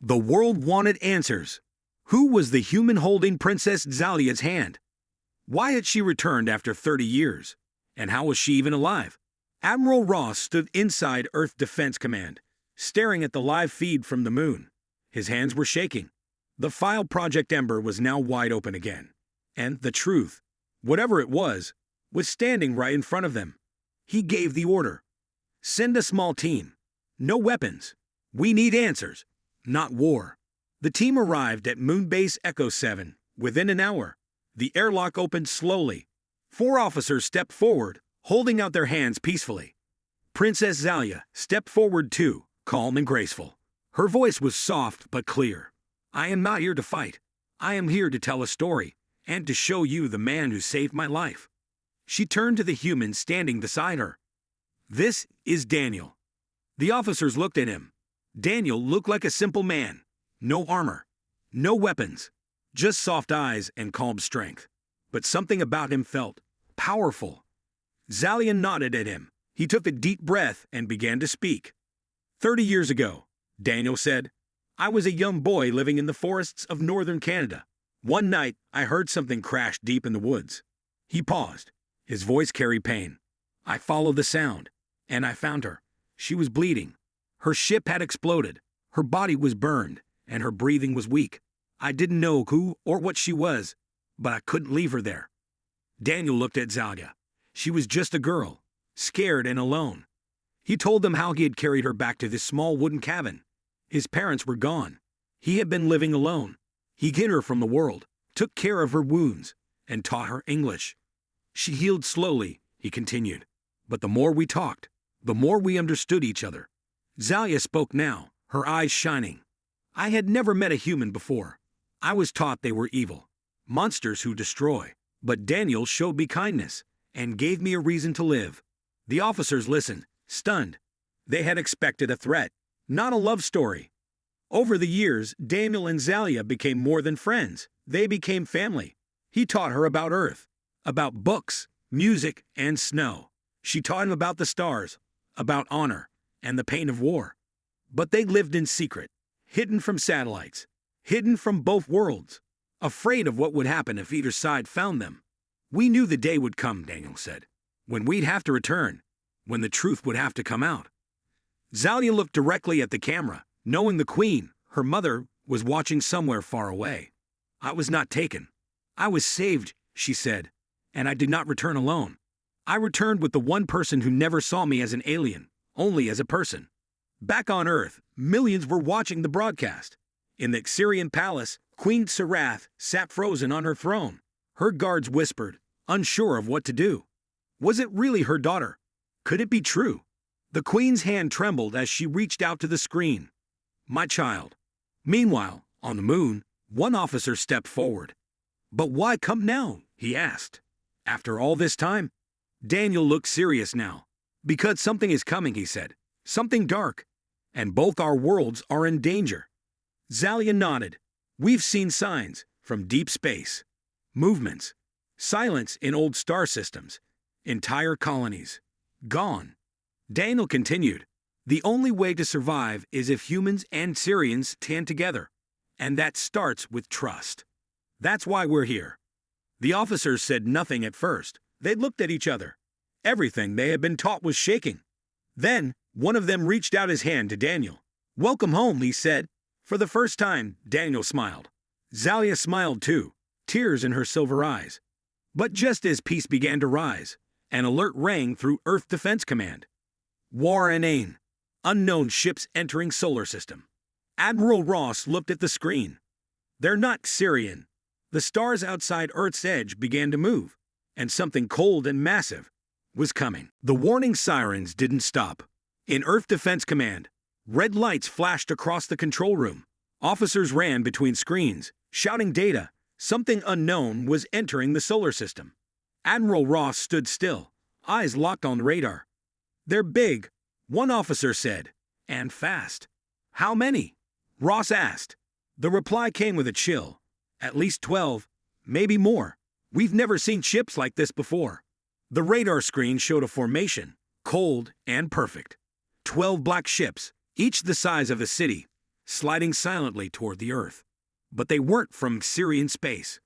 The world wanted answers. Who was the human holding Princess Zalia's hand? Why had she returned after 30 years? And how was she even alive? Admiral Ross stood inside Earth Defense Command, staring at the live feed from the moon. His hands were shaking. The file Project Ember was now wide open again. And the truth, whatever it was standing right in front of them. He gave the order. Send a small team. No weapons. We need answers, not war. The team arrived at Moonbase Echo 7 within an hour. The airlock opened slowly. 4 officers stepped forward, holding out their hands peacefully. Princess Zalia stepped forward too, calm and graceful. Her voice was soft but clear. I am not here to fight. I am here to tell a story and to show you the man who saved my life. She turned to the human standing beside her. This is Daniel. The officers looked at him. Daniel looked like a simple man. No armor, no weapons, just soft eyes and calm strength. But something about him felt powerful. Zalia nodded at him. He took a deep breath and began to speak. 30 years ago, Daniel said, I was a young boy living in the forests of northern Canada. One night, I heard something crash deep in the woods. He paused. His voice carried pain. I followed the sound, and I found her. She was bleeding. Her ship had exploded. Her body was burned, and her breathing was weak. I didn't know who or what she was, but I couldn't leave her there. Daniel looked at Zalia. She was just a girl, scared and alone. He told them how he had carried her back to this small wooden cabin. His parents were gone. He had been living alone. He hid her from the world, took care of her wounds, and taught her English. She healed slowly, he continued. But the more we talked, the more we understood each other. Zalia spoke now, her eyes shining. I had never met a human before. I was taught they were evil, monsters who destroy. But Daniel showed me kindness and gave me a reason to live. The officers listened, stunned. They had expected a threat, not a love story. Over the years, Daniel and Zalia became more than friends. They became family. He taught her about Earth, about books, music, and snow. She taught him about the stars, about honor, and the pain of war. But they lived in secret, hidden from satellites, hidden from both worlds, afraid of what would happen if either side found them. We knew the day would come, Daniel said, when we'd have to return, when the truth would have to come out. Zalia looked directly at the camera, knowing the queen, her mother, was watching somewhere far away. I was not taken. I was saved, she said, and I did not return alone. I returned with the one person who never saw me as an alien, only as a person. Back on Earth, millions were watching the broadcast. In the Xerian palace, Queen Serath sat frozen on her throne. Her guards whispered, unsure of what to do. Was it really her daughter? Could it be true? The queen's hand trembled as she reached out to the screen. My child. Meanwhile, on the moon, one officer stepped forward. But why come now? He asked. After all this time? Daniel looked serious now. Because something is coming, he said. Something dark. And both our worlds are in danger. Zalia nodded. We've seen signs from deep space. Movements. Silence in old star systems. Entire colonies. Gone. Daniel continued. The only way to survive is if humans and Syrians stand together. And that starts with trust. That's why we're here. The officers said nothing at first. They looked at each other. Everything they had been taught was shaking. Then, one of them reached out his hand to Daniel. Welcome home, he said. For the first time, Daniel smiled. Zalia smiled too, tears in her silver eyes. But just as peace began to rise, an alert rang through Earth Defense Command. War and Ain. Unknown ships entering solar system. Admiral Ross looked at the screen. They're not Syrian. The stars outside Earth's edge began to move, and something cold and massive was coming. The warning sirens didn't stop. In Earth Defense Command, red lights flashed across the control room. Officers ran between screens, shouting data. Something unknown was entering the solar system. Admiral Ross stood still, eyes locked on the radar. They're big, one officer said, and fast. How many? Ross asked. The reply came with a chill. At least 12, maybe more. We've never seen ships like this before. The radar screen showed a formation, cold and perfect. 12 black ships, each the size of a city, sliding silently toward the Earth. But they weren't from Syrian space.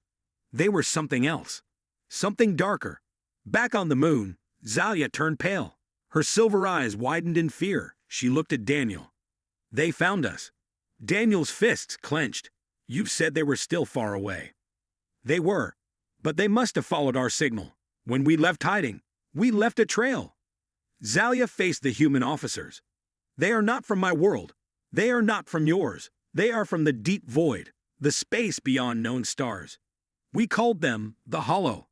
They were something else. Something darker. Back on the moon, Zalia turned pale. Her silver eyes widened in fear. She looked at Daniel. They found us. Daniel's fists clenched. You said they were still far away. They were. But they must have followed our signal. When we left hiding, we left a trail. Zalia faced the human officers. They are not from my world. They are not from yours. They are from the deep void, the space beyond known stars. We called them the Hollow.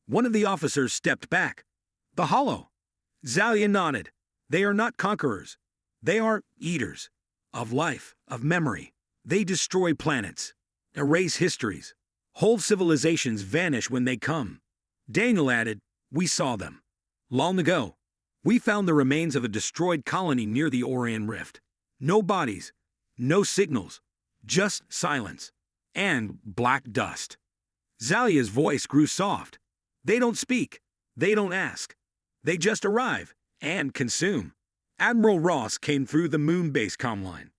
One of the officers stepped back. The Hollow. Zalia nodded. They are not conquerors. They are eaters. Of life, of memory. They destroy planets. Erase histories. Whole civilizations vanish when they come. Daniel added, we saw them. Long ago. We found the remains of a destroyed colony near the Orion Rift. No bodies. No signals. Just silence. And black dust. Zalia's voice grew soft. They don't speak. They don't ask. They just arrive and consume. Admiral Ross came through the moon base comm-line.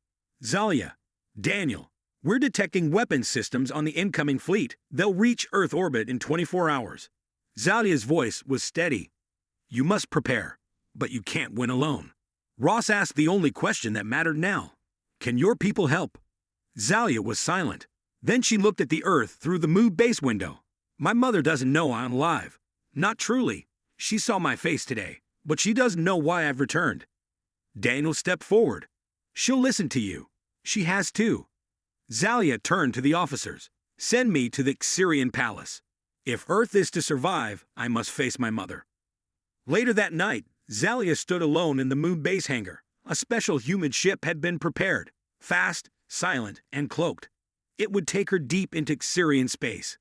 Zalia, Daniel, we're detecting weapons systems on the incoming fleet. They'll reach Earth orbit in 24 hours. Zalia's voice was steady. You must prepare, but you can't win alone. Ross asked the only question that mattered now. Can your people help? Zalia was silent. Then she looked at the Earth through the moon base window. My mother doesn't know I'm alive. Not truly. She saw my face today, but she doesn't know why I've returned. Daniel stepped forward. She'll listen to you. She has too. Zalia turned to the officers. Send me to the Syrian palace. If Earth is to survive, I must face my mother. Later that night, Zalia stood alone in the moon base hangar. A special human ship had been prepared. Fast, silent, and cloaked. It would take her deep into Syrian space.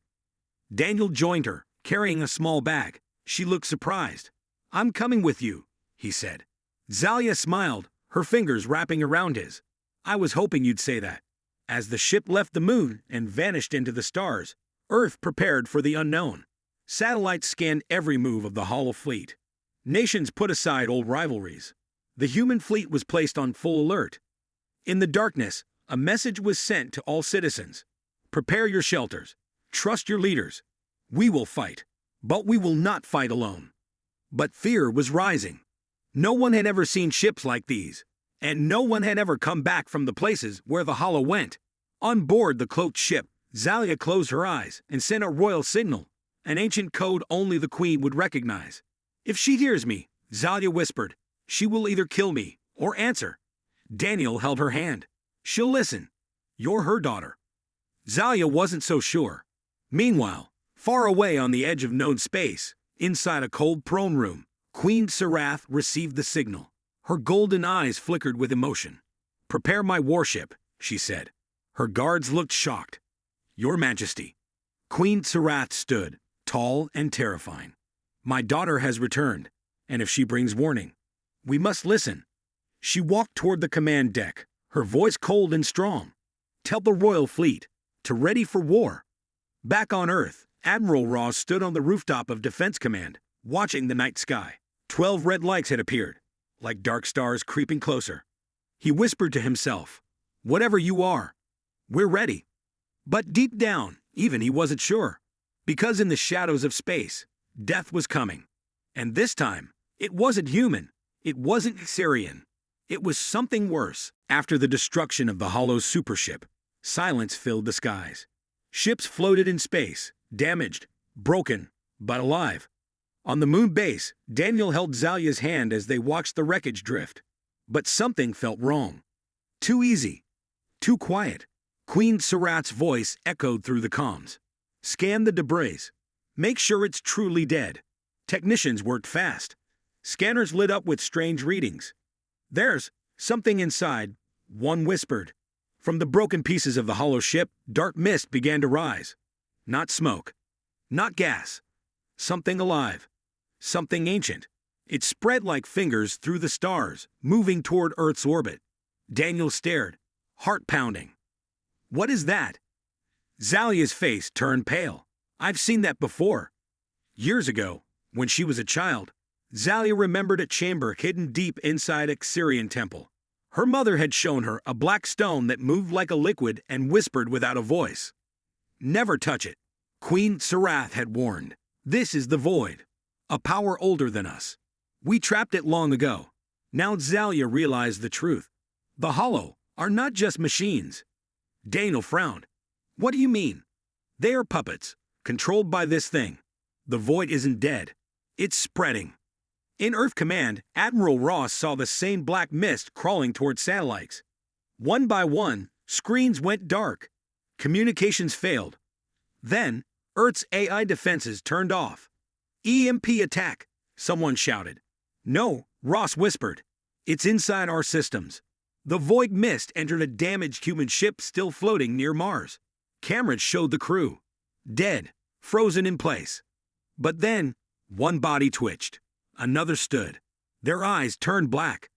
Daniel joined her, carrying a small bag. She looked surprised. I'm coming with you, he said. Zalia smiled, her fingers wrapping around his. I was hoping you'd say that. As the ship left the moon and vanished into the stars, Earth prepared for the unknown. Satellites scanned every move of the Hollow fleet. Nations put aside old rivalries. The human fleet was placed on full alert. In the darkness, a message was sent to all citizens. Prepare your shelters. Trust your leaders. We will fight, but we will not fight alone. But fear was rising. No one had ever seen ships like these, and no one had ever come back from the places where the Hollow went. On board the cloaked ship, Zalia closed her eyes and sent a royal signal, an ancient code only the queen would recognize. If she hears me, Zalia whispered, she will either kill me or answer. Daniel held her hand. She'll listen. You're her daughter. Zalia wasn't so sure. Meanwhile, far away on the edge of known space, inside a cold throne room, Queen Sarath received the signal. Her golden eyes flickered with emotion. Prepare my warship, she said. Her guards looked shocked. Your Majesty. Queen Sarath stood, tall and terrifying. My daughter has returned, and if she brings warning, we must listen. She walked toward the command deck, her voice cold and strong. Tell the royal fleet to ready for war. Back on Earth, Admiral Ross stood on the rooftop of Defense Command, watching the night sky. 12 red lights had appeared, like dark stars creeping closer. He whispered to himself, whatever you are, we're ready. But deep down, even he wasn't sure. Because in the shadows of space, death was coming. And this time, it wasn't human. It wasn't Syrian. It was something worse. After the destruction of the Hollow supership, silence filled the skies. Ships floated in space, damaged, broken, but alive. On the moon base, Daniel held Zalia's hand as they watched the wreckage drift. But something felt wrong. Too easy. Too quiet. Queen Sarath's voice echoed through the comms. Scan the debris. Make sure it's truly dead. Technicians worked fast. Scanners lit up with strange readings. There's something inside, one whispered. From the broken pieces of the Hollow ship, dark mist began to rise. Not smoke. Not gas. Something alive. Something ancient. It spread like fingers through the stars, moving toward Earth's orbit. Daniel stared, heart pounding. What is that? Zalia's face turned pale. I've seen that before. Years ago, when she was a child, Zalia remembered a chamber hidden deep inside a Syrian temple. Her mother had shown her a black stone that moved like a liquid and whispered without a voice. Never touch it. Queen Sarath had warned. This is the void. A power older than us. We trapped it long ago. Now Zalia realized the truth. The Hollow are not just machines. Daniel frowned. What do you mean? They are puppets, controlled by this thing. The void isn't dead. It's spreading. In Earth Command, Admiral Ross saw the same black mist crawling toward satellites. One by one, screens went dark. Communications failed. Then, Earth's AI defenses turned off. EMP attack, someone shouted. No, Ross whispered. It's inside our systems. The void mist entered a damaged human ship still floating near Mars. Cameras showed the crew. Dead, frozen in place. But then, one body twitched. Another stood. Their eyes turned black.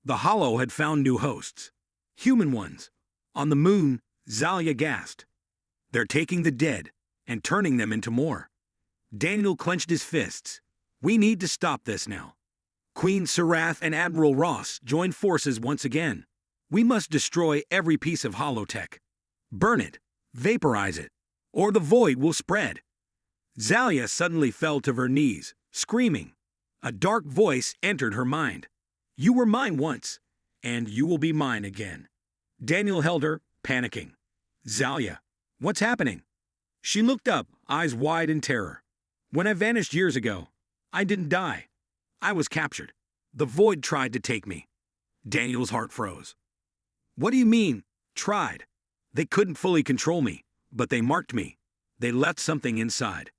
The Hollow had found new hosts. Human ones. On the moon, Zalia gasped. They're taking the dead and turning them into more. Daniel clenched his fists. We need to stop this now. Queen Sarath and Admiral Ross joined forces once again. We must destroy every piece of holotech. Burn it, vaporize it, or the void will spread. Zalia suddenly fell to her knees, screaming. A dark voice entered her mind. You were mine once, and you will be mine again. Daniel held her, panicking. Zalia, what's happening? She looked up, eyes wide in terror. When I vanished years ago, I didn't die. I was captured. The void tried to take me. Daniel's heart froze. What do you mean, tried? They couldn't fully control me, but they marked me. They left something inside.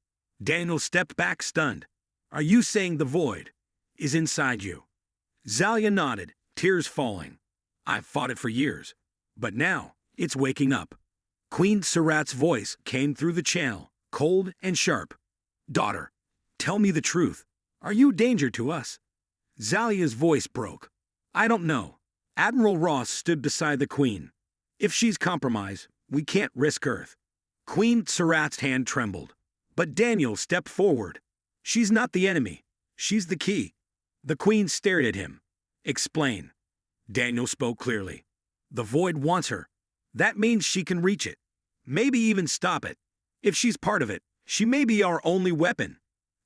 Daniel stepped back stunned. Are you saying the void is inside you? Zalia nodded, tears falling. I've fought it for years, but now it's waking up. Queen Sarath's voice came through the channel, cold and sharp. Daughter, tell me the truth. Are you a danger to us? Zalia's voice broke. I don't know. Admiral Ross stood beside the Queen. If she's compromised, we can't risk Earth. Queen Sarath's hand trembled. But Daniel stepped forward. She's not the enemy. She's the key. The Queen stared at him. Explain. Daniel spoke clearly. The void wants her. That means she can reach it. Maybe even stop it. If she's part of it, she may be our only weapon.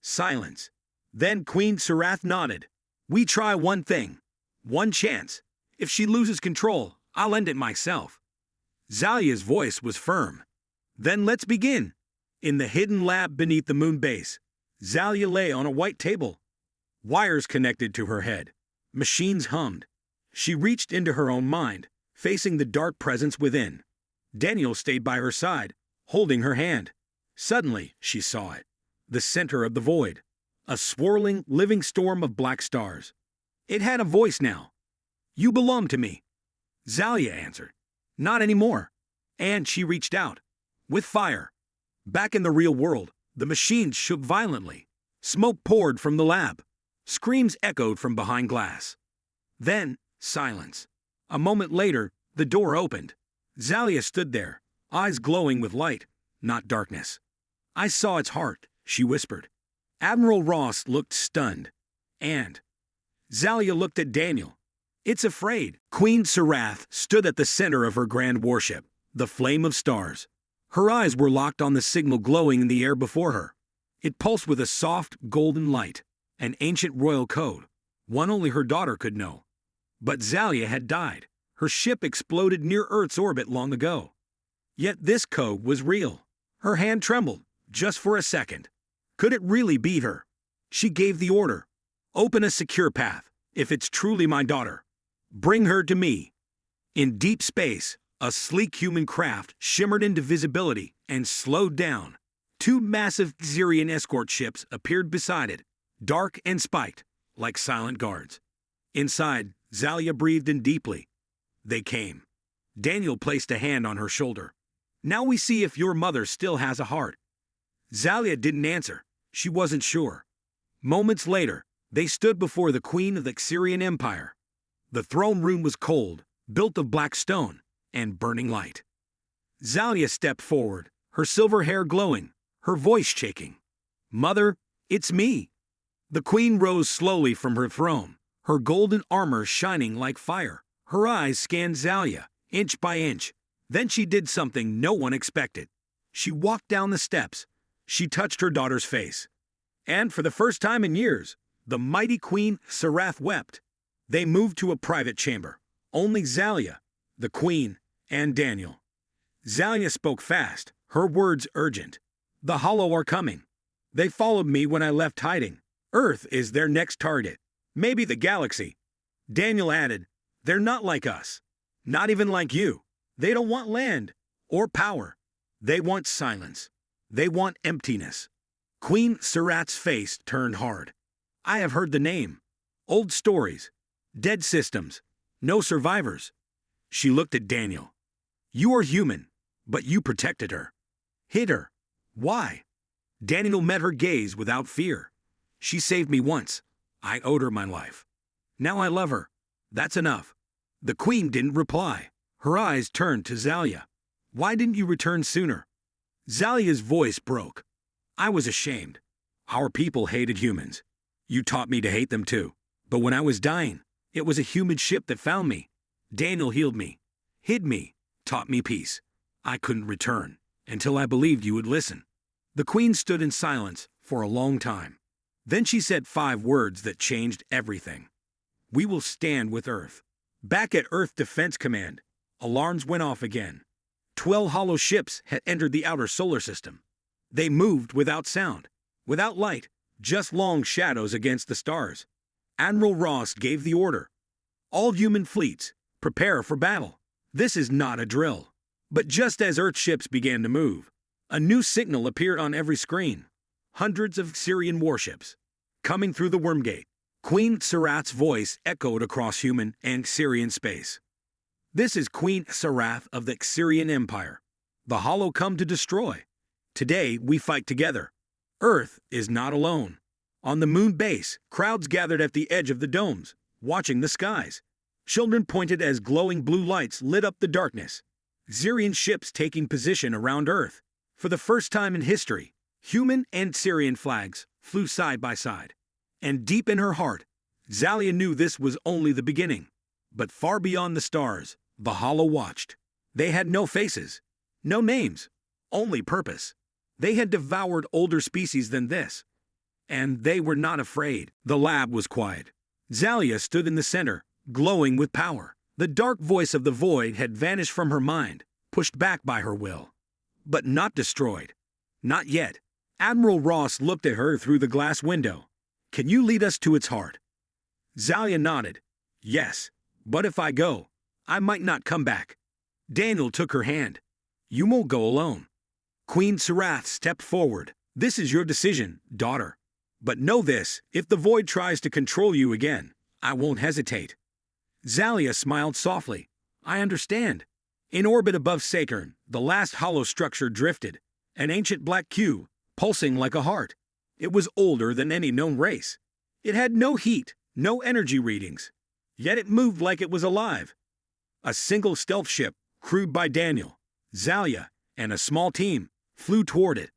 Silence. Then Queen Sarath nodded. We try one thing. One chance. If she loses control, I'll end it myself. Zalia's voice was firm. Then let's begin. In the hidden lab beneath the moon base, Zalia lay on a white table. Wires connected to her head. Machines hummed. She reached into her own mind, facing the dark presence within. Daniel stayed by her side, holding her hand. Suddenly, she saw it. The center of the void. A swirling, living storm of black stars. It had a voice now. You belong to me. Zalia answered. Not anymore. And she reached out. With fire. Back in the real world, the machines shook violently. Smoke poured from the lab. Screams echoed from behind glass. Then, silence. A moment later, the door opened. Zalia stood there, eyes glowing with light, not darkness. I saw its heart, she whispered. Admiral Ross looked stunned. And Zalia looked at Daniel. It's afraid. Queen Sarath stood at the center of her grand warship, the flame of stars. Her eyes were locked on the signal glowing in the air before her. It pulsed with a soft, golden light, an ancient royal code, one only her daughter could know. But Zalia had died. Her ship exploded near Earth's orbit long ago. Yet this code was real. Her hand trembled, just for a second. Could it really be her? She gave the order. Open a secure path, if it's truly my daughter. Bring her to me. In deep space, a sleek human craft shimmered into visibility and slowed down. Two massive Xerian escort ships appeared beside it, dark and spiked, like silent guards. Inside, Zalia breathed in deeply. They came. Daniel placed a hand on her shoulder. Now we see if your mother still has a heart. Zalia didn't answer. She wasn't sure. Moments later, they stood before the Queen of the Xerian Empire. The throne room was cold, built of black stone and burning light. Zalia stepped forward, her silver hair glowing, her voice shaking. Mother, it's me. The Queen rose slowly from her throne, her golden armor shining like fire, Her eyes scanned Zalia, inch by inch. Then she did something no one expected. She walked down the steps. She touched her daughter's face. And for the first time in years, the mighty Queen Sarath wept. They moved to a private chamber. Only Zalia, the queen, and Daniel. Zalia spoke fast, her words urgent. The Hollow are coming. They followed me when I left hiding. Earth is their next target. Maybe the galaxy. Daniel added, they're not like us. Not even like you. They don't want land or power. They want silence. They want emptiness. Queen Sarath's face turned hard. I have heard the name. Old stories. Dead systems. No survivors. She looked at Daniel. You are human, but you protected her. Hid her. Why? Daniel met her gaze without fear. She saved me once. I owed her my life. Now I love her. That's enough. The queen didn't reply. Her eyes turned to Zalia. Why didn't you return sooner? Zalia's voice broke. I was ashamed. Our people hated humans. You taught me to hate them too. But when I was dying, it was a human ship that found me. Daniel healed me, hid me, taught me peace. I couldn't return until I believed you would listen. The queen stood in silence for a long time. Then she said 5 words that changed everything. We will stand with Earth. Back at Earth Defense Command, alarms went off again. 12 hollow ships had entered the outer solar system. They moved without sound, without light, just long shadows against the stars. Admiral Ross gave the order. All human fleets, prepare for battle. This is not a drill. But just as Earth ships began to move, a new signal appeared on every screen. Hundreds of Syrian warships. Coming through the Wormgate, Queen Sarath's voice echoed across human and Syrian space. This is Queen Sarath of the Syrian Empire. The Hollow come to destroy. Today we fight together. Earth is not alone. On the moon base, crowds gathered at the edge of the domes, watching the skies. Children pointed as glowing blue lights lit up the darkness. Syrian ships taking position around Earth. For the first time in history, human and Syrian flags flew side by side. And deep in her heart, Zalia knew this was only the beginning. But far beyond the stars, the Hollow watched. They had no faces, no names, only purpose. They had devoured older species than this. And they were not afraid. The lab was quiet. Zalia stood in the center, glowing with power. The dark voice of the void had vanished from her mind, pushed back by her will. But not destroyed. Not yet. Admiral Ross looked at her through the glass window. Can you lead us to its heart? Zalia nodded. Yes, but if I go, I might not come back. Daniel took her hand. You won't go alone. Queen Sarath stepped forward. This is your decision, daughter. But know this, if the void tries to control you again, I won't hesitate. Zalia smiled softly. I understand. In orbit above Saturn, the last hollow structure drifted, an ancient black cube, pulsing like a heart. It was older than any known race. It had no heat, no energy readings. Yet it moved like it was alive. A single stealth ship, crewed by Daniel, Zalia, and a small team, flew toward it.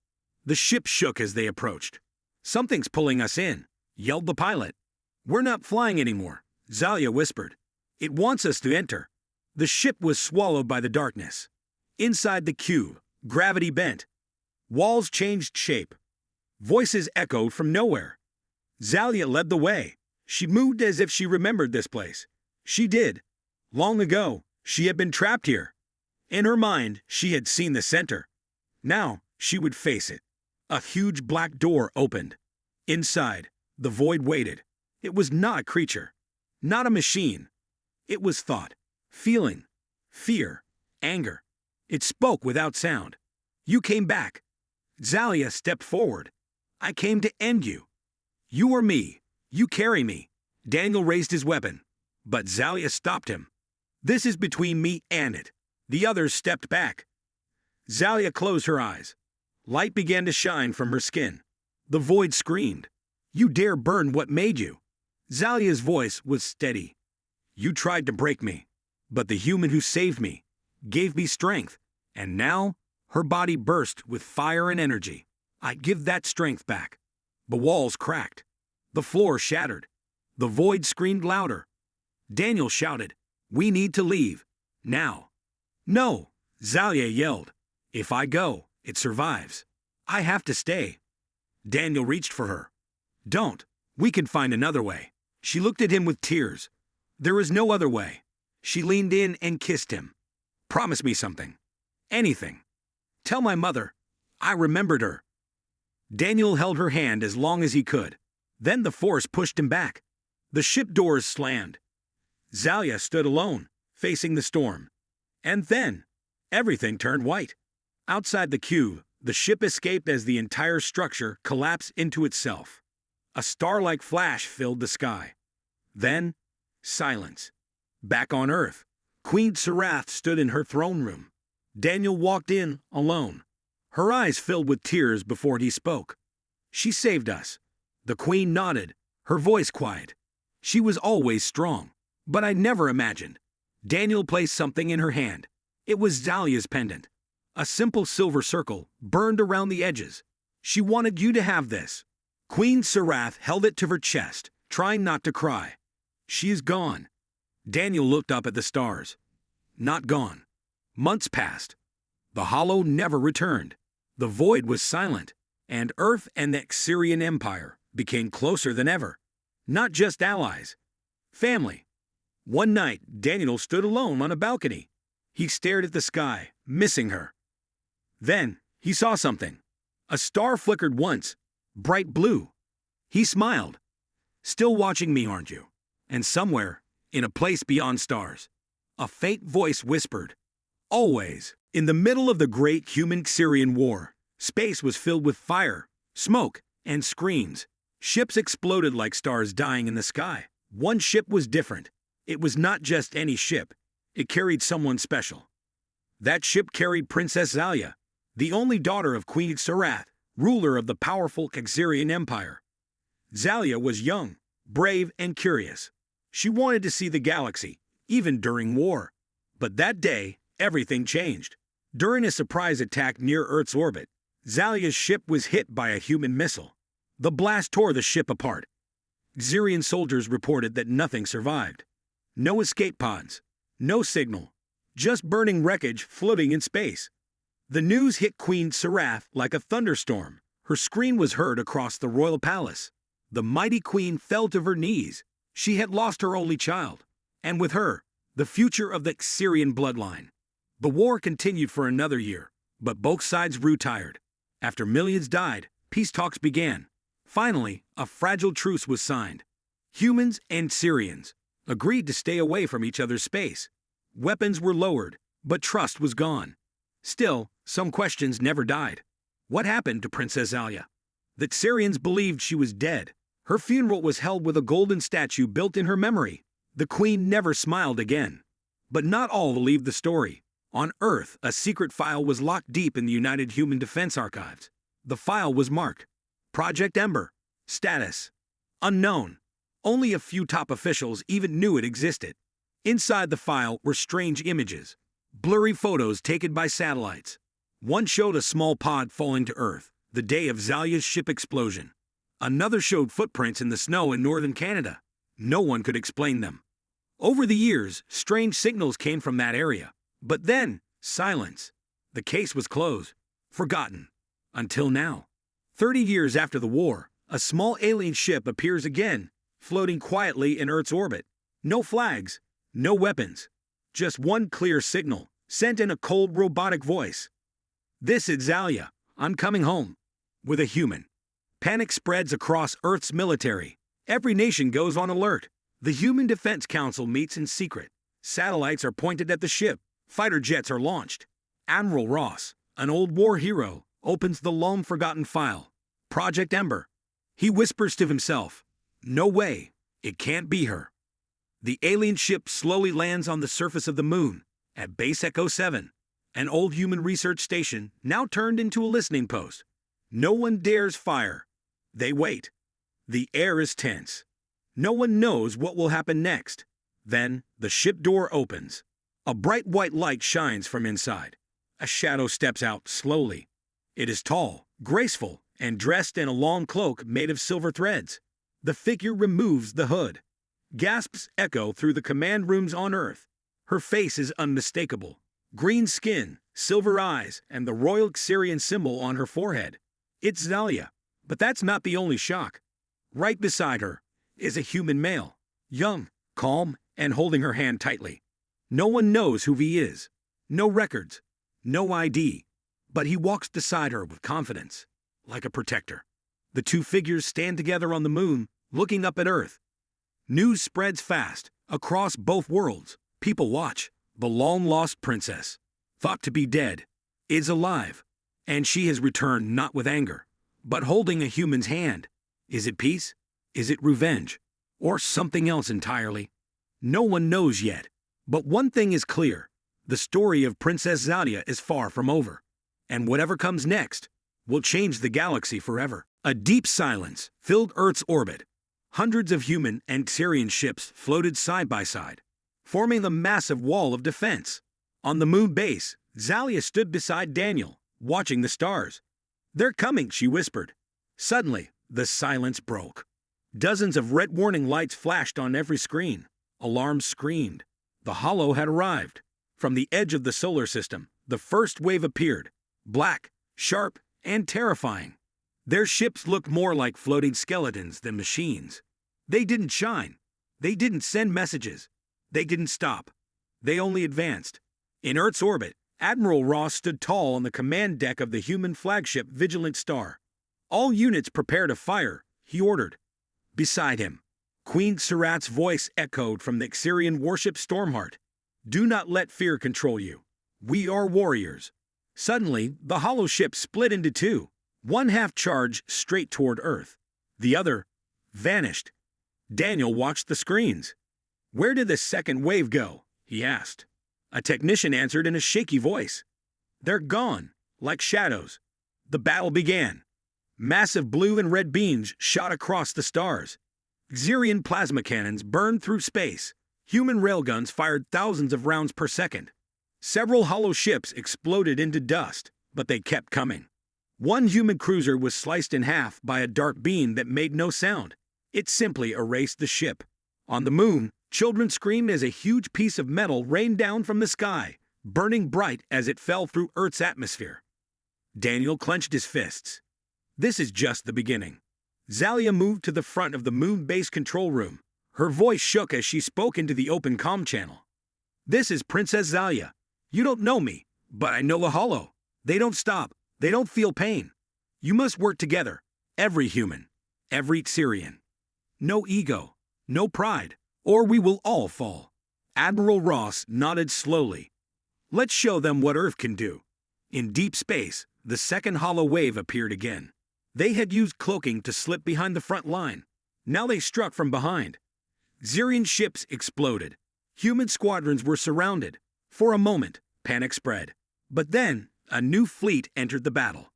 The ship shook as they approached. Something's pulling us in, yelled the pilot. We're not flying anymore, Zalia whispered. It wants us to enter. The ship was swallowed by the darkness. Inside the cube, gravity bent. Walls changed shape. Voices echoed from nowhere. Zalia led the way. She moved as if she remembered this place. She did. Long ago, she had been trapped here. In her mind, she had seen the center. Now, she would face it. A huge black door opened. Inside, the void waited. It was not a creature, not a machine. It was thought, feeling, fear, anger. It spoke without sound. You came back. Zalia stepped forward. I came to end you. You are me. You carry me. Daniel raised his weapon, but Zalia stopped him. This is between me and it. The others stepped back. Zalia closed her eyes. Light began to shine from her skin. The void screamed. You dare burn what made you. Zalia's voice was steady. You tried to break me, but the human who saved me gave me strength, and now her body burst with fire and energy. I give that strength back. The walls cracked. The floor shattered. The void screamed louder. Daniel shouted, We need to leave. Now. No, Zalia yelled. If I go, it survives. I have to stay. Daniel reached for her. Don't. We can find another way. She looked at him with tears. There is no other way. She leaned in and kissed him. Promise me something. Anything. Tell my mother. I remembered her. Daniel held her hand as long as he could. Then the force pushed him back. The ship doors slammed. Zalia stood alone, facing the storm. And then, everything turned white. Outside the queue, the ship escaped as the entire structure collapsed into itself. A star-like flash filled the sky. Then, silence. Back on Earth, Queen Sarath stood in her throne room. Daniel walked in, alone. Her eyes filled with tears before he spoke. She saved us. The Queen nodded, her voice quiet. She was always strong, but I never imagined. Daniel placed something in her hand. It was Zalia's pendant. A simple silver circle, burned around the edges. She wanted you to have this. Queen Sarath held it to her chest, trying not to cry. She is gone. Daniel looked up at the stars. Not gone. Months passed. The hollow never returned. The void was silent, and Earth and the Xyrian Empire became closer than ever. Not just allies. Family. One night, Daniel stood alone on a balcony. He stared at the sky, missing her. Then, he saw something. A star flickered once, bright blue. He smiled. Still watching me, aren't you? And somewhere, in a place beyond stars, a faint voice whispered, always. In the middle of the great human-Xyrian war, space was filled with fire, smoke, and screams. Ships exploded like stars dying in the sky. One ship was different. It was not just any ship. It carried someone special. That ship carried Princess Zalia, the only daughter of Queen Sarath, ruler of the powerful Xyrian Empire. Zalia was young, brave, and curious. She wanted to see the galaxy, even during war. But that day, everything changed. During a surprise attack near Earth's orbit, Zalia's ship was hit by a human missile. The blast tore the ship apart. Xyrian soldiers reported that nothing survived. No escape pods, no signal, just burning wreckage floating in space. The news hit Queen Sarath like a thunderstorm. Her scream was heard across the royal palace. The mighty queen fell to her knees. She had lost her only child, and with her, the future of the Xyrian bloodline. The war continued for another year, but both sides grew tired. After millions died, peace talks began. Finally, a fragile truce was signed. Humans and Xyrians agreed to stay away from each other's space. Weapons were lowered, but trust was gone. Still, some questions never died. What happened to Princess Zalia? The Xyrians believed she was dead. Her funeral was held with a golden statue built in her memory. The queen never smiled again. But not all believed the story. On Earth, a secret file was locked deep in the United Human Defense Archives. The file was marked Project Ember. Status unknown. Only a few top officials even knew it existed. Inside the file were strange images, blurry photos taken by satellites. One showed a small pod falling to Earth, the day of Zalia's ship explosion. Another showed footprints in the snow in northern Canada. No one could explain them. Over the years, strange signals came from that area. But then, silence. The case was closed, forgotten. Until now. 30 years after the war, a small alien ship appears again, floating quietly in Earth's orbit. No flags, no weapons. Just one clear signal, sent in a cold robotic voice. This is Zalia. I'm coming home. With a human. Panic spreads across Earth's military. Every nation goes on alert. The Human Defense Council meets in secret. Satellites are pointed at the ship. Fighter jets are launched. Admiral Ross, an old war hero, opens the long-forgotten file. Project Ember. He whispers to himself, no way, it can't be her. The alien ship slowly lands on the surface of the moon, at Base Echo 7, an old human research station now turned into a listening post. No one dares fire. They wait. The air is tense. No one knows what will happen next. Then, the ship door opens. A bright white light shines from inside. A shadow steps out slowly. It is tall, graceful, and dressed in a long cloak made of silver threads. The figure removes the hood. Gasps echo through the command rooms on Earth. Her face is unmistakable. Green skin, silver eyes, and the royal Xerian symbol on her forehead. It's Zalia. But that's not the only shock. Right beside her is a human male, young, calm, and holding her hand tightly. No one knows who he is. No records. No ID. But he walks beside her with confidence, like a protector. The two figures stand together on the moon, looking up at Earth. News spreads fast, across both worlds. People watch. The long-lost princess, thought to be dead, is alive. And she has returned not with anger, but holding a human's hand. Is it peace? Is it revenge? Or something else entirely? No one knows yet. But one thing is clear. The story of Princess Zalia is far from over. And whatever comes next will change the galaxy forever. A deep silence filled Earth's orbit. Hundreds of human and Xerian ships floated side by side, forming a massive wall of defense. On the moon base, Zalia stood beside Daniel, watching the stars. "They're coming," she whispered. Suddenly, the silence broke. Dozens of red warning lights flashed on every screen. Alarms screamed. The Hollow had arrived. From the edge of the solar system, the first wave appeared, black, sharp, and terrifying. Their ships looked more like floating skeletons than machines. They didn't shine. They didn't send messages. They didn't stop. They only advanced. In Earth's orbit, Admiral Ross stood tall on the command deck of the human flagship Vigilant Star. "All units prepare to fire," he ordered. Beside him, Queen Surat's voice echoed from the Xerian warship Stormheart. "Do not let fear control you. We are warriors." Suddenly, the hollow ship split into two. One half charged straight toward Earth. The other vanished. Daniel watched the screens. "Where did the second wave go?" he asked. A technician answered in a shaky voice. "They're gone, like shadows." The battle began. Massive blue and red beams shot across the stars. Xerian plasma cannons burned through space. Human railguns fired thousands of rounds per second. Several hollow ships exploded into dust, but they kept coming. One human cruiser was sliced in half by a dark beam that made no sound. It simply erased the ship. On the moon, children screamed as a huge piece of metal rained down from the sky, burning bright as it fell through Earth's atmosphere. Daniel clenched his fists. This is just the beginning. Zalia moved to the front of the moon base control room. Her voice shook as she spoke into the open comm channel. "This is Princess Zalia. You don't know me, but I know the Hollow. They don't stop. They don't feel pain. You must work together. Every human. Every Xerian. No ego. No pride. Or we will all fall." Admiral Ross nodded slowly. "Let's show them what Earth can do." In deep space, the second hollow wave appeared again. They had used cloaking to slip behind the front line. Now they struck from behind. Xerian ships exploded. Human squadrons were surrounded. For a moment, panic spread. But then, a new fleet entered the battle.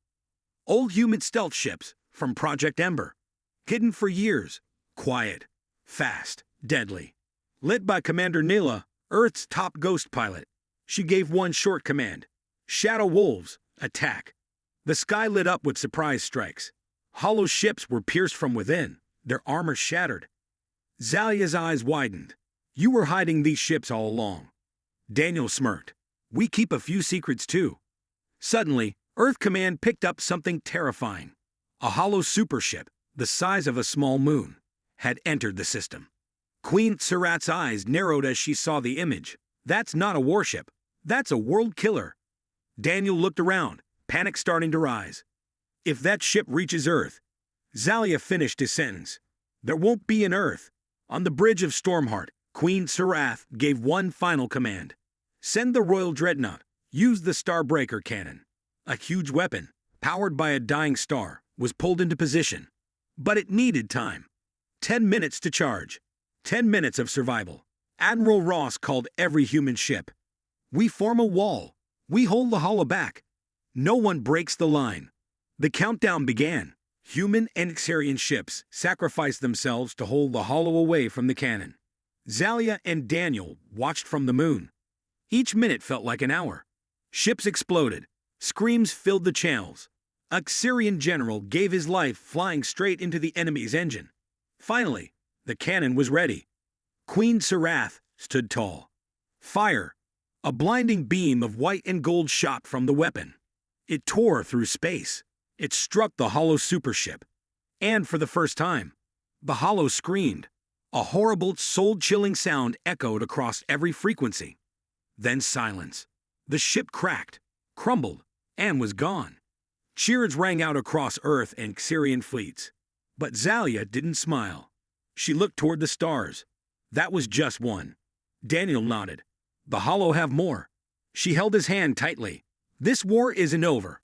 Old human stealth ships from Project Ember. Hidden for years. Quiet. Fast. Deadly. Led by Commander Nila, Earth's top ghost pilot. She gave one short command. "Shadow Wolves, attack." The sky lit up with surprise strikes. Hollow ships were pierced from within, their armor shattered. Zalia's eyes widened. "You were hiding these ships all along." Daniel smirked. "We keep a few secrets too." Suddenly, Earth Command picked up something terrifying. A hollow supership, the size of a small moon, had entered the system. Queen Surat's eyes narrowed as she saw the image. "That's not a warship. That's a world killer." Daniel looked around, panic starting to rise. "If that ship reaches Earth..." Zalia finished his sentence. "There won't be an Earth." On the bridge of Stormheart, Queen Surat gave one final command. "Send the Royal Dreadnought. Use the Starbreaker cannon." A huge weapon, powered by a dying star, was pulled into position. But it needed time. 10 minutes to charge. 10 minutes of survival. Admiral Ross called every human ship. "We form a wall. We hold the Hollow back. No one breaks the line." The countdown began. Human and Xerian ships sacrificed themselves to hold the Hollow away from the cannon. Zalia and Daniel watched from the moon. Each minute felt like an hour. Ships exploded. Screams filled the channels. A Xerian general gave his life flying straight into the enemy's engine. Finally, the cannon was ready. Queen Surat stood tall. Fire. A blinding beam of white and gold shot from the weapon. It tore through space. It struck the hollow supership. And for the first time, the hollow screamed. A horrible, soul-chilling sound echoed across every frequency. Then silence. The ship cracked, crumbled, and was gone. Cheers rang out across Earth and Xerian fleets. But Zalia didn't smile. She looked toward the stars. That was just one. Daniel nodded. The Hollow have more. She held his hand tightly. This war isn't over.